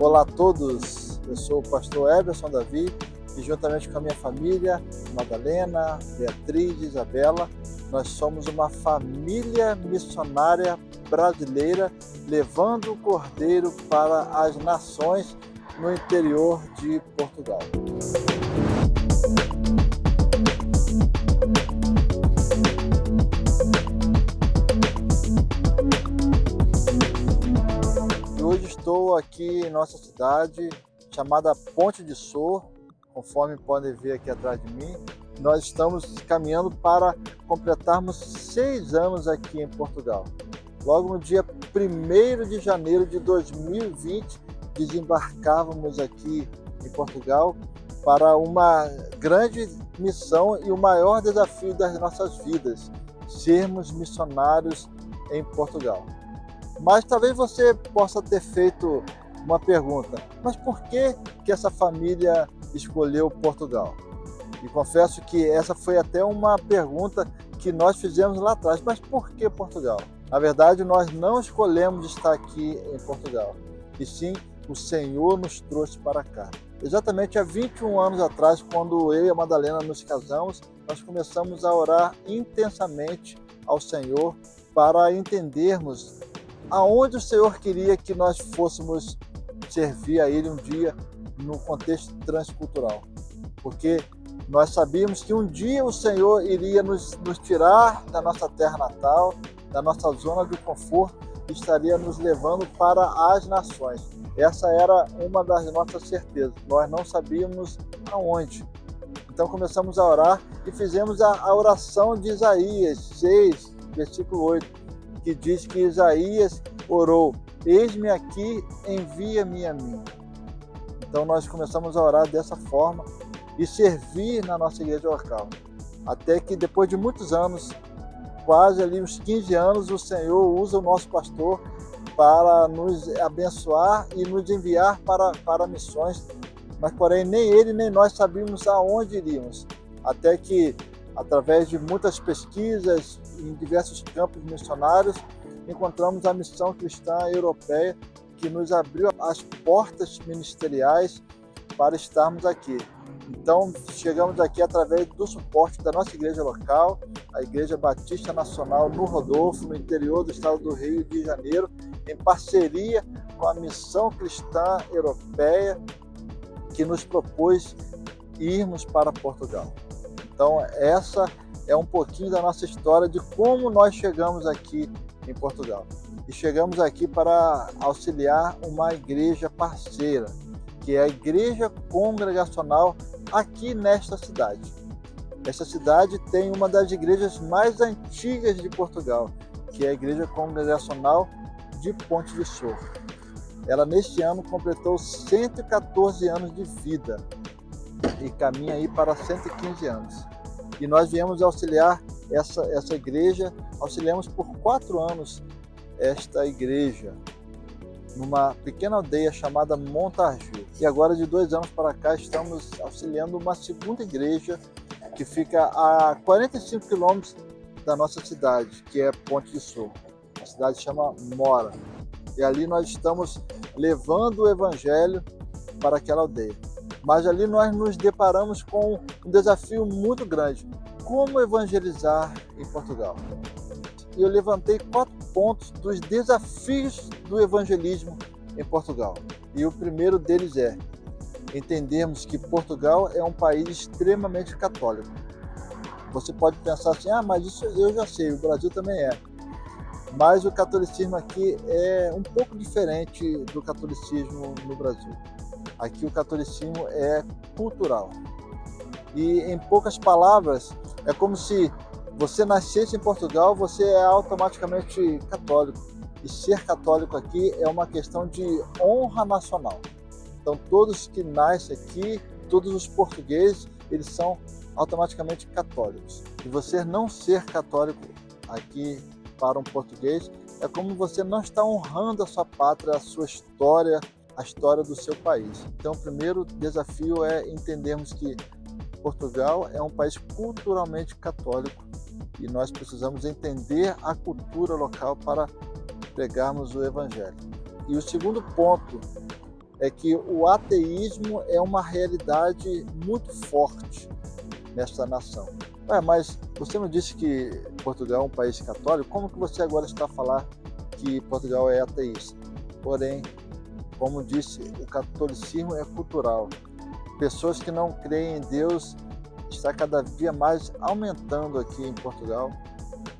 Olá a todos, eu sou o pastor Everson Davi e juntamente com a minha família, Madalena, Beatriz e Isabela, nós somos uma família missionária brasileira levando o Cordeiro para as nações no interior de Portugal. Hoje estou aqui em nossa cidade, chamada Ponte de Sor, conforme podem ver aqui atrás de mim. Nós estamos caminhando para completarmos 6 anos aqui em Portugal. Logo no dia 1º de janeiro de 2020, desembarcávamos aqui em Portugal para uma grande missão e o maior desafio das nossas vidas, sermos missionários em Portugal. Mas talvez você possa ter feito uma pergunta, mas por que essa família escolheu Portugal? E confesso que essa foi até uma pergunta que nós fizemos lá atrás, mas por que Portugal? Na verdade, nós não escolhemos estar aqui em Portugal, e sim o Senhor nos trouxe para cá. Exatamente há 21 anos atrás, quando eu e a Madalena nos casamos, nós começamos a orar intensamente ao Senhor para entendermos aonde o Senhor queria que nós fôssemos servir a Ele um dia no contexto transcultural. Porque nós sabíamos que um dia o Senhor iria nos tirar da nossa terra natal, da nossa zona de conforto, e estaria nos levando para as nações. Essa era uma das nossas certezas. Nós não sabíamos aonde. Então começamos a orar e fizemos a oração de Isaías 6, versículo 8. Que diz que Isaías orou: eis-me aqui, envia-me a mim. Então nós começamos a orar dessa forma e servir na nossa igreja local. Até que depois de muitos anos, quase ali uns 15 anos, o Senhor usa o nosso pastor para nos abençoar e nos enviar para missões, mas porém nem ele nem nós sabíamos aonde iríamos. Até que, através de muitas pesquisas em diversos campos missionários, encontramos a Missão Cristã Europeia, que nos abriu as portas ministeriais para estarmos aqui. Então, chegamos aqui através do suporte da nossa igreja local, a Igreja Batista Nacional no Rodolfo, no interior do estado do Rio de Janeiro, em parceria com a Missão Cristã Europeia, que nos propôs irmos para Portugal. Então, essa é um pouquinho da nossa história de como nós chegamos aqui em Portugal. E chegamos aqui para auxiliar uma igreja parceira, que é a Igreja Congregacional aqui nesta cidade. Esta cidade tem uma das igrejas mais antigas de Portugal, que é a Igreja Congregacional de Ponte de Sor. Ela neste ano completou 114 anos de vida e caminha aí para 115 anos. E nós viemos auxiliar essa igreja, auxiliamos por 4 anos esta igreja, numa pequena aldeia chamada Montargis. E agora, de 2 anos para cá, estamos auxiliando uma segunda igreja que fica a 45 quilômetros da nossa cidade, que é Ponte de Sor. A cidade se chama Mora. E ali nós estamos levando o evangelho para aquela aldeia. Mas ali nós nos deparamos com um desafio muito grande: como evangelizar em Portugal. E eu levantei 4 pontos dos desafios do evangelismo em Portugal. E o primeiro deles é entendermos que Portugal é um país extremamente católico. Você pode pensar assim: mas isso eu já sei, o Brasil também é. Mas o catolicismo aqui é um pouco diferente do catolicismo no Brasil. Aqui o catolicismo é cultural. E em poucas palavras, é como se você nascesse em Portugal, você é automaticamente católico. E ser católico aqui é uma questão de honra nacional. Então todos que nascem aqui, todos os portugueses, eles são automaticamente católicos. E você não ser católico aqui para um português é como você não está honrando a sua pátria, a sua história, a história do seu país. Então o primeiro desafio é entendermos que Portugal é um país culturalmente católico e nós precisamos entender a cultura local para pregarmos o Evangelho. E o segundo ponto é que o ateísmo é uma realidade muito forte nesta nação. Mas você não disse que Portugal é um país católico? Como que você agora está a falar que Portugal é ateísta? Porém, como disse, o catolicismo é cultural. Pessoas que não creem em Deus está cada dia mais aumentando aqui em Portugal,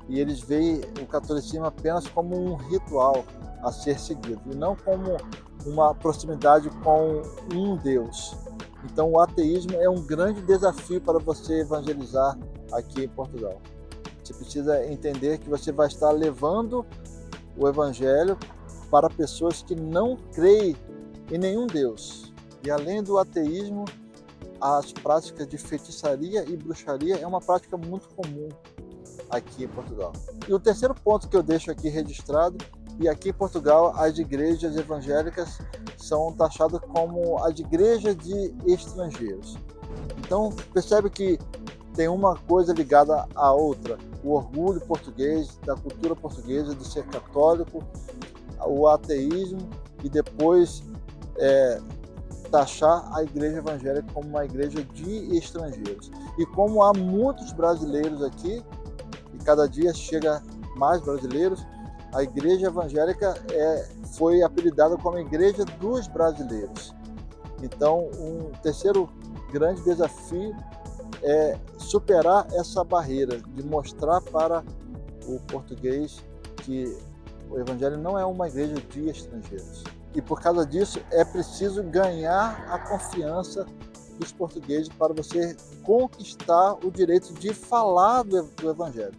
e eles veem o catolicismo apenas como um ritual a ser seguido e não como uma proximidade com um Deus. Então o ateísmo é um grande desafio para você evangelizar aqui em Portugal. Você precisa entender que você vai estar levando o evangelho para pessoas que não creem em nenhum Deus. E além do ateísmo, as práticas de feitiçaria e bruxaria é uma prática muito comum aqui em Portugal. E o terceiro ponto que eu deixo aqui registrado, e aqui em Portugal as igrejas evangélicas são taxadas como as igrejas de estrangeiros. Então percebe que tem uma coisa ligada à outra, o orgulho português, da cultura portuguesa, de ser católico, o ateísmo e depois taxar a igreja evangélica como uma igreja de estrangeiros. E como há muitos brasileiros aqui, e cada dia chega mais brasileiros, a igreja evangélica foi apelidada como a igreja dos brasileiros. Então, um terceiro grande desafio é superar essa barreira, de mostrar para o português que o evangelho não é uma igreja de estrangeiros. E por causa disso é preciso ganhar a confiança dos portugueses para você conquistar o direito de falar do evangelho.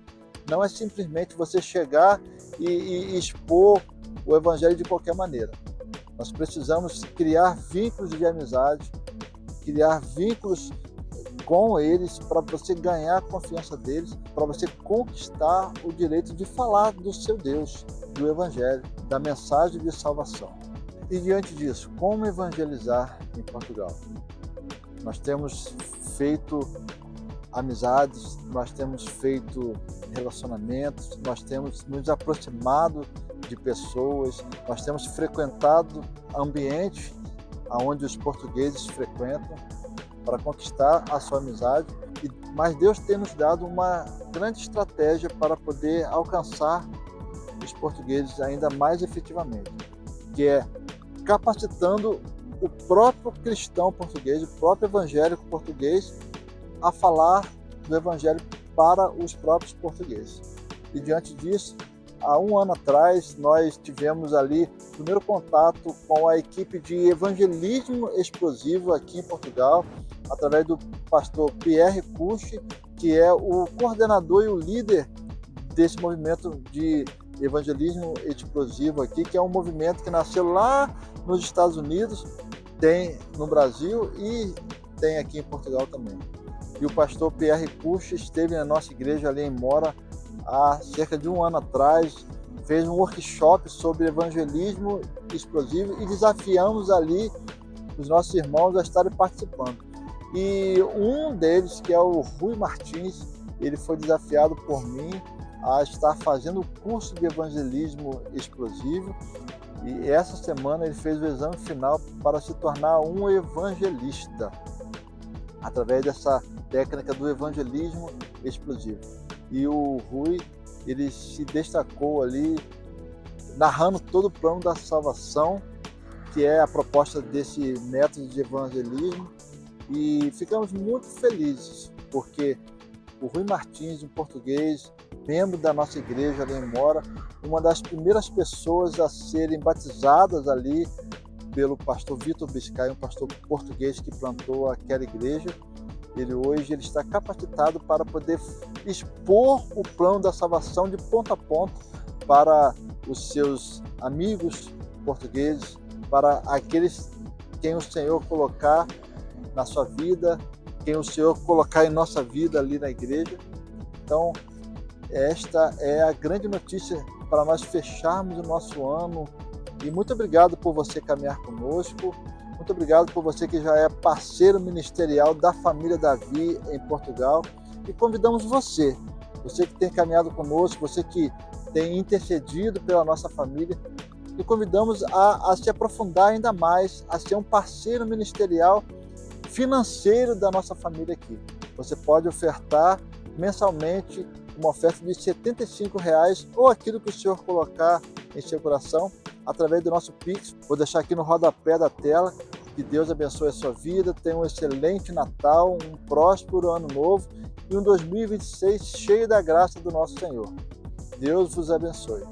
Não é simplesmente você chegar e expor o evangelho de qualquer maneira. Nós precisamos criar vínculos de amizade, criar vínculos com eles para você ganhar a confiança deles, para você conquistar o direito de falar do seu Deus, do evangelho, da mensagem de salvação. E diante disso, como evangelizar em Portugal? Nós temos feito amizades, nós temos feito relacionamentos, nós temos nos aproximado de pessoas, nós temos frequentado ambientes onde os portugueses frequentam para conquistar a sua amizade, mas Deus tem nos dado uma grande estratégia para poder alcançar os portugueses ainda mais efetivamente, que é capacitando o próprio cristão português, o próprio evangélico português, a falar do evangelho para os próprios portugueses. E diante disso, há um ano atrás, nós tivemos ali o primeiro contato com a equipe de evangelismo explosivo aqui em Portugal, através do pastor Pierre Cucci, que é o coordenador e o líder desse movimento de evangelismo explosivo aqui, que é um movimento que nasceu lá nos Estados Unidos, tem no Brasil e tem aqui em Portugal também. E o pastor Pierre Cucci esteve na nossa igreja ali em Mora há cerca de um ano atrás, fez um workshop sobre evangelismo explosivo e desafiamos ali os nossos irmãos a estarem participando. E um deles, que é o Rui Martins, ele foi desafiado por mim a estar fazendo o curso de evangelismo explosivo, e essa semana ele fez o exame final para se tornar um evangelista através dessa técnica do evangelismo explosivo. E o Rui, ele se destacou ali narrando todo o plano da salvação, que é a proposta desse método de evangelismo, e ficamos muito felizes porque o Rui Martins, um português, membro da nossa igreja ali em Mora, uma das primeiras pessoas a serem batizadas ali pelo pastor Vitor Biscay, um pastor português que plantou aquela igreja. Hoje ele está capacitado para poder expor o plano da salvação de ponta a ponta para os seus amigos portugueses, para aqueles quem o Senhor colocar na sua vida, quem o Senhor colocar em nossa vida ali na igreja. Então, esta é a grande notícia para nós fecharmos o nosso ano. E muito obrigado por você caminhar conosco. Muito obrigado por você que já é parceiro ministerial da família Davi em Portugal. E convidamos você que tem caminhado conosco, você que tem intercedido pela nossa família, e convidamos a se aprofundar ainda mais, a ser um parceiro ministerial financeiro da nossa família aqui. Você pode ofertar mensalmente uma oferta de R$ 75 ou aquilo que o Senhor colocar em seu coração através do nosso Pix. Vou deixar aqui no rodapé da tela. Que Deus abençoe a sua vida, tenha um excelente Natal, um próspero Ano Novo e um 2026 cheio da graça do nosso Senhor. Deus vos abençoe.